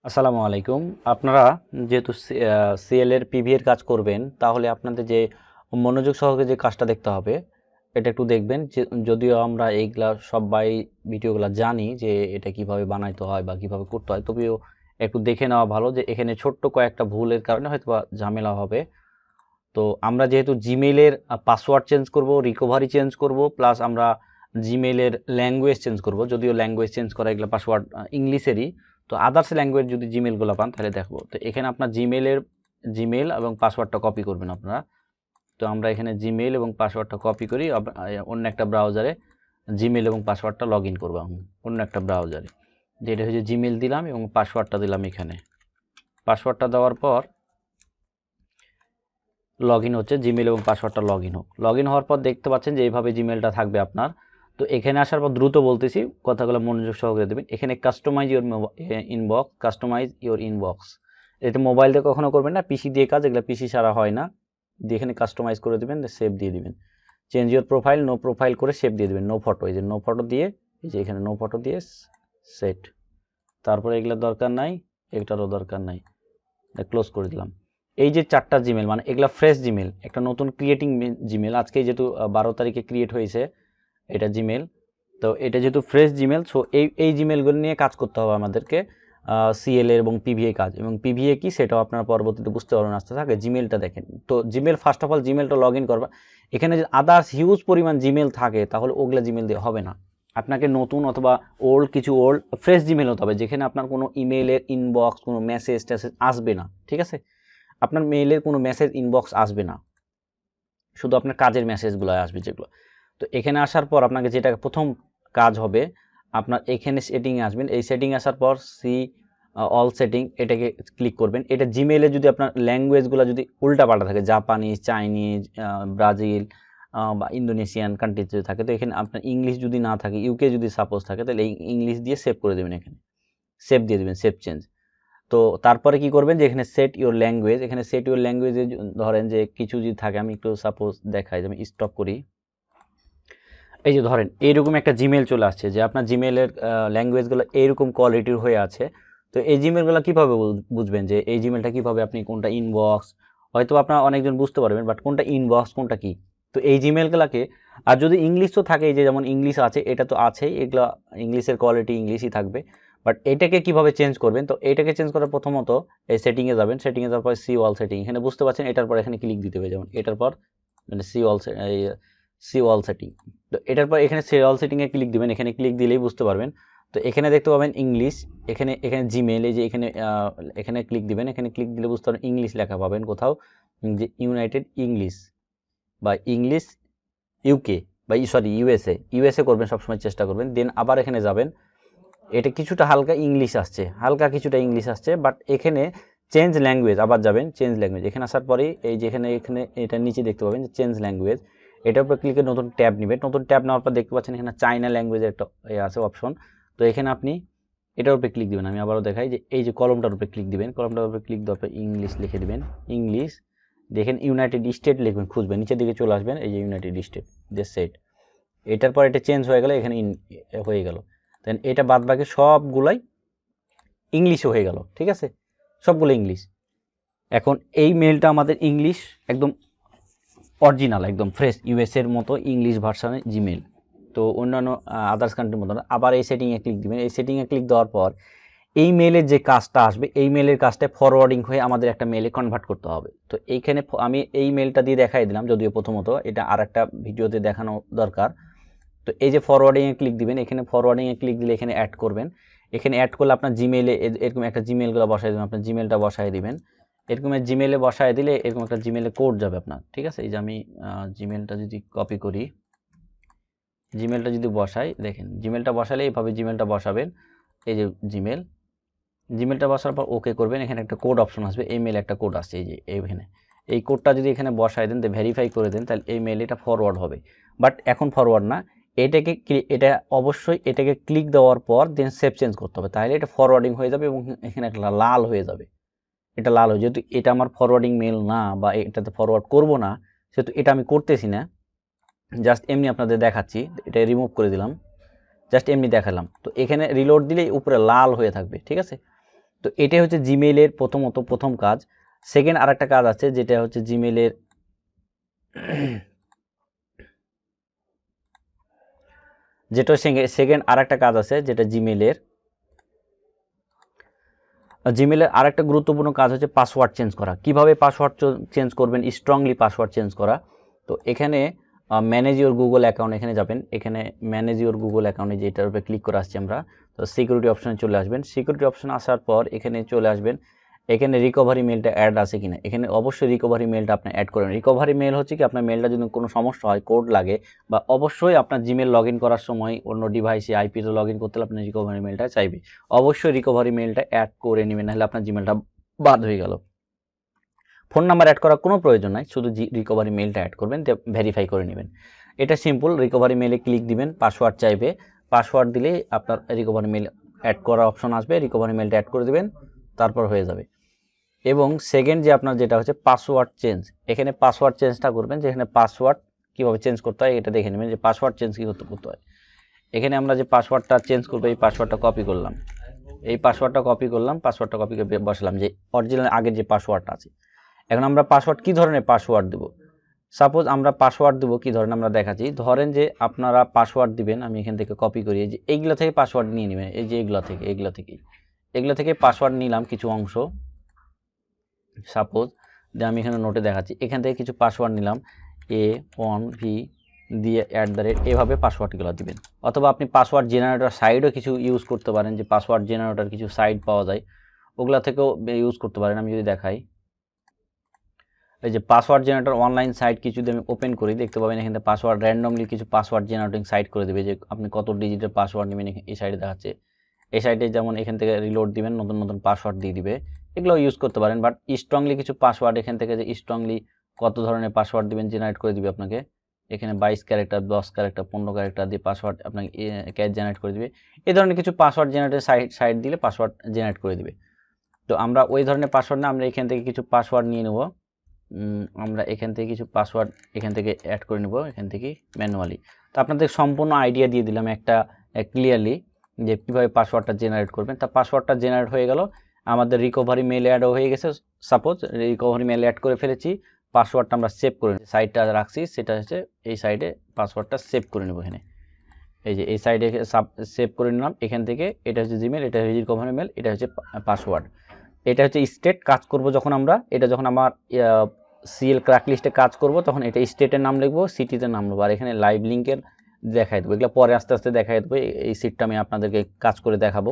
আসসালামু আলাইকুম। আপনারা যেহেতু সিএল এর পিভি এর কাজ করবেন, তাহলে আপনাদের যে মনোযোগ সহকারে যে কাজটা দেখতে হবে, এটা একটু দেখবেন। যদিও আমরা এইগুলা সবাই ভিডিওগুলা জানি যে এটা কিভাবে বানাইতে হয় বা কিভাবে করতে হয়, তবেও একটু দেখে নেওয়া ভালো যে এখানে ছোট্ট কয়েকটা ভুলের কারণে হয়তোবা ঝামেলা হবে। তো আমরা যেহেতু জিমেইলের পাসওয়ার্ড চেঞ্জ করব, রিকভারি চেঞ্জ করব, প্লাস আমরা জিমেইলের ল্যাঙ্গুয়েজ চেঞ্জ করব। যদিও ল্যাঙ্গুয়েজ চেঞ্জ করা এগুলো পাসওয়ার্ড ইংলিশেরই, তো আদার্স ল্যাঙ্গুয়েজ যদি জিমেইলগুলো পান তাহলে দেখবো। তো এখানে আপনার জিমেইল এবং পাসওয়ার্ডটা কপি করবেন আপনারা। তো আমরা এখানে জিমেইল এবং পাসওয়ার্ডটা কপি করি, অন্য একটা ব্রাউজারে জিমেইল এবং পাসওয়ার্ডটা লগ ইন করবো অন্য একটা ব্রাউজারে। যেটা হচ্ছে জিমেইল দিলাম এবং পাসওয়ার্ডটা দিলাম এখানে। পাসওয়ার্ডটা দেওয়ার পর লগ ইন হচ্ছে, জিমেল এবং পাসওয়ার্ডটা লগ ইন হোক। লগ ইন হওয়ার পর দেখতে পাচ্ছেন যে এইভাবে জিমেলটা থাকবে আপনার। তো এখানে আসার পর দ্রুত বলতেছি, কথাগুলো মনোযোগ সহকারে দেবেন। এখানে কাস্টমাইজ ইওর ইনবক্স, এটা মোবাইল দিয়ে কখনো করবেন না, পিসি দিয়ে কাজ, এগুলো পিসি ছাড়া হয় না। দিয়ে এখানে কাস্টমাইজ করে দেবেন, সেভ দিয়ে দিবেন। Change your profile, no profile করে সেভ দিয়ে দেবেন। নো ফটো, এই যে নো ফটো দিয়ে, এই যে এখানে নো ফটো দিয়ে সেট। তারপরে এগুলোর দরকার নাই, এটারও দরকার নাই, ক্লোজ করে দিলাম। এই যে চারটা জিমেল, মানে এগুলা ফ্রেশ জিমেল, একটা নতুন ক্রিয়েটিং জিমেল, আজকে যেহেতু 12 তারিখে ক্রিয়েট হয়েছে এটা জিমেল। তো এটা যেহেতু ফ্রেশ জিমেল, সো এই জিমেলগুলো নিয়ে কাজ করতে হবে আমাদেরকে, সিএলএ এবং পিভিএ কাজ। এবং পিভিএ কি সেটাও আপনারা পরবর্তীতে বুঝতে পারবেন আস্তে আস্তে। জিমেলটা দেখেন, তো জিমেল ফার্স্ট অফ অল জিমেলটা লগ ইন করবা। এখানে যদি আদার্স হিউজ পরিমাণ জিমেল থাকে তাহলে ওগুলা জিমেল দিয়ে হবে না। আপনাকে নতুন অথবা ওল্ড ফ্রেশ জিমেল হতে হবে, যেখানে আপনার কোনো ইমেইলের ইনবক্স, কোনো মেসেজ টেসেজ আসবে না। ঠিক আছে, আপনার মেইলের কোনো মেসেজ ইনবক্স আসবে না, শুধু আপনার কাজের মেসেজগুলো আসবে যেগুলো। তো এখানে আসার পর আপনাকে যেটা প্রথম কাজ হবে, আপনার এখানে সেটিংয়ে আসবেন। এই সেটিং আসার পর অল সেটিং, এটাকে ক্লিক করবেন। এটা জিমেইলে যদি আপনার ল্যাঙ্গুয়েজগুলো যদি উল্টাপাল্টা থাকে, জাপানিজ, চাইনিজ, ব্রাজিল বা ইন্দোনেশিয়ান কান্ট্রি যদি থাকে, তো এখানে আপনার ইংলিশ যদি না থাকে, ইউকে যদি সাপোজ থাকে, তাহলে এই ইংলিশ দিয়ে সেভ করে দেবেন। এখানে সেভ দিয়ে দেবেন, সেভ চেঞ্জ। তো তারপরে কি করবেন যে এখানে সেট ইউর ল্যাঙ্গুয়েজ, এখানে সেট ইউর ল্যাঙ্গুয়েজে ধরেন যে কিছু যদি থাকে, আমি একটু সাপোজ দেখাই, যে আমি স্টপ করি। এই যে ধরেন এইরকম একটা জিমেল চলে আসছে, যে আপনার জিমেলের ল্যাঙ্গুয়েজগুলো এইরকম কোয়ালিটির হয়ে আছে। তো এই জিমেলগুলো কীভাবে বুঝবেন যে এই জিমেলটা কীভাবে, আপনি কোনটা ইনবক্স, হয়তো আপনার অনেকজন বুঝতে পারবেন, বাট কোনটা ইনবক্স কোনটা কি। তো এই জিমেলগুলোকে, আর যদি ইংলিশ তো থাকে, এই যে যেমন ইংলিশ আছে, এটা তো আছেই, এগুলো ইংলিশের কোয়ালিটি ইংলিশই থাকবে। বাট এটাকে কিভাবে চেঞ্জ করবেন, তো এটাকে চেঞ্জ করার প্রথমত এই সেটিংয়ে যাবেন। সেটিংয়ে যাওয়ার পর সি অল সেটিং, এখানে বুঝতে পারছেন, এটার পর এখানে ক্লিক দিতে হবে। যেমন এটার পর মানে সি অল সেটিং। তো এটার পর এখানে সি অল সেটিংয়ে ক্লিক দিবেন। এখানে ক্লিক দিলেই বুঝতে পারবেন। তো এখানে দেখতে পাবেন ইংলিশ, এখানে জিমেল, এই যে এখানে ক্লিক দিবেন। এখানে ক্লিক দিলে বুঝতে পারবেন ইংলিশ লেখা পাবেন কোথাও, যে ইউনাইটেড ইংলিশ বা ইংলিশ ইউকে বা সরি ইউএসএ করবেন, সবসময় চেষ্টা করবেন। দেন আবার এখানে যাবেন, এটা কিছুটা হালকা ইংলিশ আসছে, হালকা কিছুটা ইংলিশ আসছে, বাট এখানে চেঞ্জ ল্যাঙ্গুয়েজ, আবার যাবেন চেঞ্জ ল্যাঙ্গুয়েজ। এখানে আসার পরেই এই যে এখানে এটা নিচে দেখতে পাবেন যে চেঞ্জ ল্যাঙ্গুয়েজ, এটার উপর ক্লিকে নতুন ট্যাব নেবেন। নতুন ট্যাব নেওয়ার পর দেখতে পাচ্ছেন এখানে চাইনা ল্যাঙ্গুয়েজের একটা আছে অপশন। তো এখানে আপনি এটার উপরে ক্লিক দিবেন। আমি আবারও দেখাই, যে এই যে কলমটার উপরে ক্লিক দিবেন, কলমটার উপরে ক্লিক দেওয়ার পর ইংলিশ লিখে দিবেন। ইংলিশ দেখেন ইউনাইটেড স্টেট লিখবেন, খুঁজবেন, নিচের দিকে চলে আসবেন, এই যে ইউনাইটেড স্টেট, যে সেট। এটার পর এটা চেঞ্জ হয়ে গেলে এখানে হয়ে গেল। দেন এটা বাদ বাকি সবগুলাই ইংলিশে হয়ে গেল। ঠিক আছে, সবগুলো ইংলিশ। এখন এই মেলটা আমাদের ইংলিশ, একদম অরিজিনাল, একদম ফ্রেশ, ইউএসএর মতো ইংলিশ ভার্সানে জিমেল। তো অন্যান্য আদার্স কান্ট্রির মতো না। আবার এই সেটিংয়ে ক্লিক দিবেন। এই সেটিংয়ে ক্লিক দেওয়ার পর এই মেলের যে কাজটা আসবে, এই মেলের কাজটা ফরওয়ার্ডিং হয়ে আমাদের একটা মেলে কনভার্ট করতে হবে। তো এইখানে আমি এই মেলটা দিয়ে দেখাই দিলাম, যদিও প্রথমত এটা আর একটা ভিডিওতে দেখানো দরকার। তো এই যে ফরওয়ার্ডিংয়ে ক্লিক দিবেন, এখানে ফরওয়ার্ডিংয়ে ক্লিক দিলে এখানে অ্যাড করবেন। এখানে অ্যাড করলে আপনার জিমেলে এরকম একটা জিমেলগুলো বসাই দেবেন, আপনার জিমেলটা বসাই দিবেন। এরকম জিমেলে বসাই দিলে এরকম একটা জিমেলে কোড যাবে আপনার। ঠিক আছে, এই যে আমি জিমেলটা যদি কপি করি, জিমেলটা যদি বসাই, দেখেন জিমেলটা বসালে এইভাবে জিমেলটা বসাবেন। এই যে জিমেলটা বসার পর ওকে করবেন। এখানে একটা কোড অপশন আসবে, এই মেলে একটা কোড আসছে, এই যে এইখানে এই কোডটা যদি এখানে বসাই দেন, ভেরিফাই করে দেন, তাহলে এই মেল এটা ফরওয়ার্ড হবে। বাট এখন ফরওয়ার্ড না, এটা অবশ্যই এটাকে ক্লিক দেওয়ার পর দেন সেভ চেঞ্জ করতে হবে, তাহলে এটা ফরওয়ার্ডিং হয়ে যাবে এবং এখানে একটা লাল হয়ে যাবে। এটা লাল হয়ে, যেহেতু এটা আমার ফরওয়ার্ডিং মেল না বা এটাতে ফরওয়ার্ড করব না, সেহেতু এটা আমি করতেছি না, জাস্ট এমনি আপনাদের দেখাচ্ছি। এটা রিমুভ করে দিলাম, জাস্ট এমনি দেখালাম। তো এখানে রিলোড দিলেই উপরে লাল হয়ে থাকবে। ঠিক আছে, তো এটাই হচ্ছে জিমেইলের প্রথম কাজ। সেকেন্ড আরেকটা কাজ আছে যেটা হচ্ছে জিমেইলের সেকেন্ড আরেকটা কাজ আছে যেটা জিমেইলের আরেকটা গুরুত্বপূর্ণ কাজ হচ্ছে পাসওয়ার্ড চেঞ্জ করা। কিভাবে পাসওয়ার্ড চেঞ্জ করবেন, স্ট্রংলি পাসওয়ার্ড চেঞ্জ করা। তো এখানে ম্যানেজ ইওর গুগল অ্যাকাউন্ট, এখানে যাবেন, এখানে ম্যানেজ ইওর গুগল অ্যাকাউন্টে যেটার উপরে ক্লিক করে আসছি আমরা। তো সিকিউরিটি অপশনে চলে আসবেন। সিকিউরিটি অপশন আসার পর এখানে চলে আসবেন, এখানে রিকভারি মেলটা অ্যাড আছে কিনা, এখানে অবশ্যই রিকভারি মেলটা আপনি অ্যাড করেন। রিকভারি মেল হচ্ছে কি, আপনার মেলটা যদি কোনো সমস্যা হয়, কোড লাগে, বা অবশ্যই আপনার জিমেল লগ ইন করার সময় অন্য ডিভাইসে আইপিতে লগ ইন করতে হলে আপনার রিকভারি মেলটা চাইবে। অবশ্যই রিকভারি মেলটা অ্যাড করে নেবেন, নাহলে আপনার জিমেলটা বাদ হয়ে গেল। ফোন নাম্বার অ্যাড করার কোনো প্রয়োজন নাই, শুধু রিকভারি মেলটা অ্যাড করবেন, ভেরিফাই করে নেবেন। এটা সিম্পল। রিকভারি মেলে ক্লিক দিবেন, পাসওয়ার্ড চাইবে, পাসওয়ার্ড দিলেই আপনার রিকভারি মেল অ্যাড করার অপশন আসবে, রিকভারি মেলটা অ্যাড করে দেবেন, তারপর হয়ে যাবে। এবং সেকেন্ড যে আপনার যেটা হচ্ছে পাসওয়ার্ড চেঞ্জ, এখানে পাসওয়ার্ড চেঞ্জটা করবেন, যেখানে পাসওয়ার্ড কীভাবে চেঞ্জ করতে হয় এটা দেখে নেবেন যে পাসওয়ার্ড চেঞ্জ কী করতে হয়। এখানে আমরা যে পাসওয়ার্ডটা চেঞ্জ করবো, এই পাসওয়ার্ডটা কপি করলাম, পাসওয়ার্ডটা কপি করে বসালাম, যে অরিজিনাল আগের যে পাসওয়ার্ডটা আছে। এখন আমরা পাসওয়ার্ড কী ধরনের পাসওয়ার্ড দেবো, সাপোজ আমরা পাসওয়ার্ড দেবো কী ধরনের আমরা দেখাচ্ছি। ধরেন যে আপনারা পাসওয়ার্ড দিবেন, আমি এখান থেকে কপি করি, যে এইগুলো থেকে পাসওয়ার্ড নিয়ে নেবেন, এই যে এগুলো থেকে পাসওয়ার্ড নিলাম কিছু অংশ। সাপোজ যে আমি এখানে নোটে দেখাচ্ছি, এখান থেকে কিছু পাসওয়ার্ড নিলাম, A1V দিয়ে @ এভাবে পাসওয়ার্ডগুলো দিবেন। অথবা আপনি পাসওয়ার্ড জেনারেটর সাইটও কিছু ইউজ করতে পারেন, যে পাসওয়ার্ড জেনারেটর কিছু সাইট পাওয়া যায়, ওগুলা থেকেও ইউজ করতে পারেন। আমি যদি দেখাই, এই যে পাসওয়ার্ড জেনারেটর অনলাইন সাইট কিছু যদি আমি ওপেন করি, দেখতে পাবেন এখানে পাসওয়ার্ড র্যান্ডমলি কিছু পাসওয়ার্ড জেনারেটিং সাইট করে দেবে, যে আপনি কত ডিজিটের পাসওয়ার্ড নেবেন, এই সাইটে দেখাচ্ছে। এই সাইটে যেমন এখান থেকে রিলোড দিবেন, নতুন পাসওয়ার্ড দিয়ে দিবে, এগুলো ইউজ করতে পারেন। বাট স্ট্রংলি কিছু পাসওয়ার্ড এখান থেকে, যে স্ট্রংলি কত ধরনের পাসওয়ার্ড দিবেন জেনারেট করে দিবে আপনাকে। এখানে 22 ক্যারেক্টার, 10 ক্যারেক্টার, 15 ক্যারেক্টার দিয়ে পাসওয়ার্ড আপনাকে ক্যাশ জেনারেট করে দিবে। এই ধরনের কিছু পাসওয়ার্ড জেনারেটের সাইট দিলে পাসওয়ার্ড জেনারেট করে দিবে। তো আমরা ওই ধরনের পাসওয়ার্ড না, আমরা এখান থেকে কিছু পাসওয়ার্ড নিয়ে নেব। আমরা এখান থেকে কিছু পাসওয়ার্ড এখান থেকে অ্যাড করে নেব, এখান থেকে ম্যানুয়ালি। তো আপনাদের সম্পূর্ণ আইডিয়া দিয়ে দিলাম একটা ক্লিয়ারলি, যে কীভাবে পাসওয়ার্ডটা জেনারেট করবেন। তা পাসওয়ার্ডটা জেনারেট হয়ে গেল, আমাদের রিকভারি মেল অ্যাডও হয়ে গেছে। সাপোজ রিকভারি মেল অ্যাড করে ফেলেছি, পাসওয়ার্ডটা আমরা সেভ করে নিই, সাইটটা রাখছি সেটা হচ্ছে এই সাইডে পাসওয়ার্ডটা সেভ করে নেব। এখানে এই যে এই সাইডে সেভ করে নিলাম। এখান থেকে এটা হচ্ছে জিমেল, এটা হচ্ছে রিকভারি মেল, এটা হচ্ছে পাসওয়ার্ড, এটা হচ্ছে স্টেট। কাজ করব যখন আমরা, এটা যখন আমার সিএল ক্র্যাক লিস্টে কাজ করব, তখন এটা স্টেটের নাম লিখবো, সিটিতে নাম লিখবো, আর এখানে লাইভ লিঙ্কের দেখাই দেবো। এগুলো পরে আস্তে আস্তে দেখাই দেবো, এই সিটটা আমি আপনাদেরকে কাজ করে দেখাবো।